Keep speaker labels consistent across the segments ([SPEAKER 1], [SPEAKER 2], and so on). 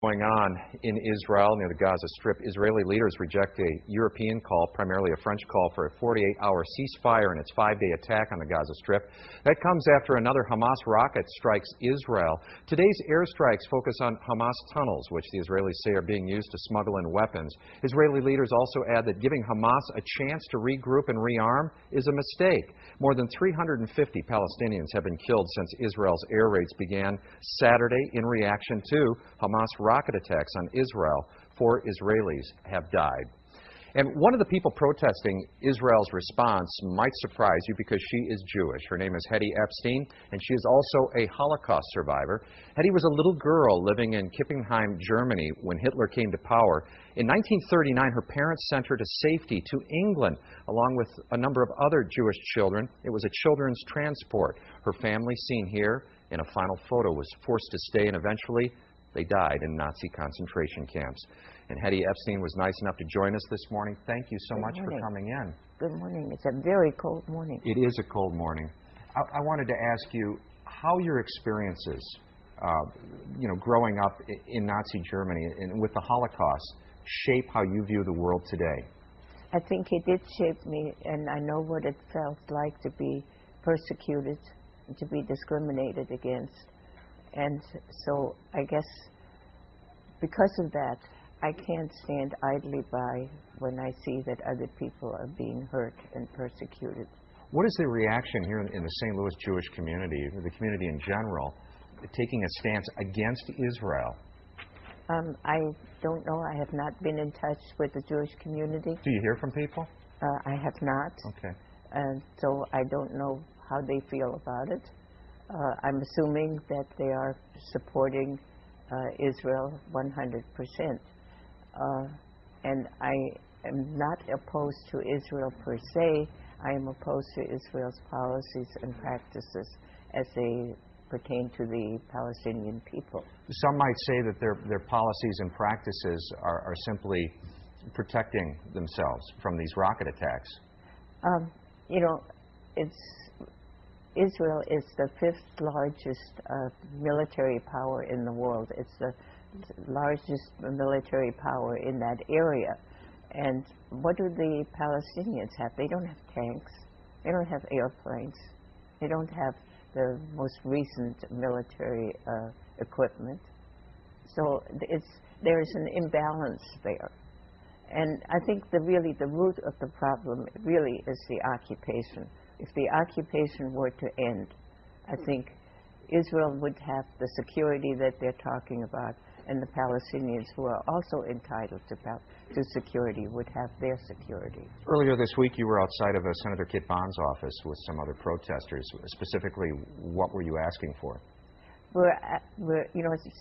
[SPEAKER 1] Going on in Israel near the Gaza Strip, Israeli leaders reject a European call, primarily a French call, for a 48-hour ceasefire in its 5-day attack on the Gaza Strip. That comes after another Hamas rocket strikes Israel. Today's airstrikes focus on Hamas tunnels, which the Israelis say are being used to smuggle in weapons. Israeli leaders also add that giving Hamas a chance to regroup and rearm is a mistake. More than 350 Palestinians have been killed since Israel's air raids began Saturday in reaction to Hamas rocket attacks on Israel. 4 Israelis have died. And one of the people protesting Israel's response might surprise you because she is Jewish. Her name is Hetty Epstein, and she is also a Holocaust survivor. Hetty was a little girl living in Kippenheim, Germany, when Hitler came to power. In 1939, her parents sent her to safety to England, along with a number of other Jewish children. It was a children's transport. Her family, seen here in a final photo, was forced to stay, and eventually they died in Nazi concentration camps. And Hetty Epstein was nice enough to join us this morning. Thank you so much for coming in.
[SPEAKER 2] Good morning. It's a very cold morning.
[SPEAKER 1] It is a cold morning. I wanted to ask you how your experiences, growing up in Nazi Germany and with the Holocaust shape how you view the world today.
[SPEAKER 2] I think it did shape me, and I know what it felt like to be persecuted, to be discriminated against. And so I guess because of that, I can't stand idly by when I see that other people are being hurt and persecuted.
[SPEAKER 1] What is the reaction here in the St. Louis Jewish community, the community in general, taking a stance against Israel?
[SPEAKER 2] I don't know. I have not been in touch with the Jewish community.
[SPEAKER 1] Do you hear from people?
[SPEAKER 2] I have not.
[SPEAKER 1] Okay.
[SPEAKER 2] And so I don't know how they feel about it. I'm assuming that they are supporting Israel 100%. And I am not opposed to Israel per se. I am opposed to Israel's policies and practices as they pertain to the Palestinian people.
[SPEAKER 1] Some might say that their policies and practices are simply protecting themselves from these rocket attacks.
[SPEAKER 2] Israel is the 5th largest military power in the world. It's the largest military power in that area. And what do the Palestinians have? They don't have tanks. They don't have airplanes. They don't have the most recent military equipment. So there's an imbalance there. And I think the root of the problem really is the occupation. If the occupation were to end, I think Israel would have the security that they're talking about, and the Palestinians, who are also entitled to security, would have their security.
[SPEAKER 1] Earlier this week, you were outside of Senator Kit Bond's office with some other protesters. Specifically, what were you asking for?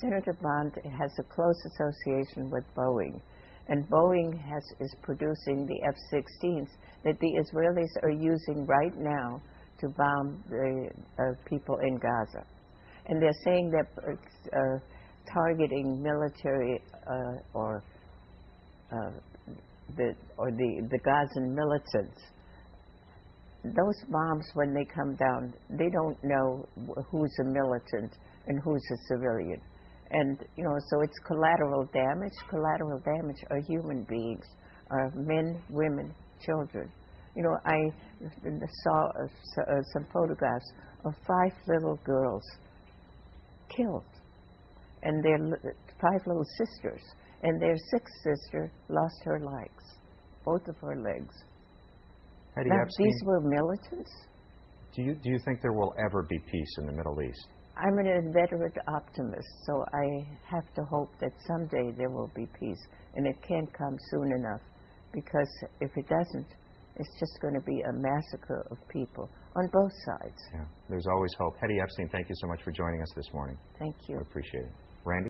[SPEAKER 2] Senator Bond has a close association with Boeing, and Boeing is producing the F-16s that the Israelis are using right now to bomb the people in Gaza. And they're saying they're targeting military or the Gazan militants. Those bombs, when they come down, they don't know who's a militant and who's a civilian. And, so it's collateral damage. Collateral damage are human beings, are men, women, children. I saw some photographs of 5 little girls killed, and their 5 little sisters, and their 6th sister lost her legs, both of her legs. Now, these were militants?
[SPEAKER 1] Do you think there will ever be peace in the Middle East?
[SPEAKER 2] I'm an inveterate optimist, so I have to hope that someday there will be peace, and it can't come soon enough, because if it doesn't, it's just going to be a massacre of people on both sides.
[SPEAKER 1] Yeah, there's always hope. Hetty Epstein, thank you so much for joining us this morning.
[SPEAKER 2] Thank you.
[SPEAKER 1] I appreciate it. Randy?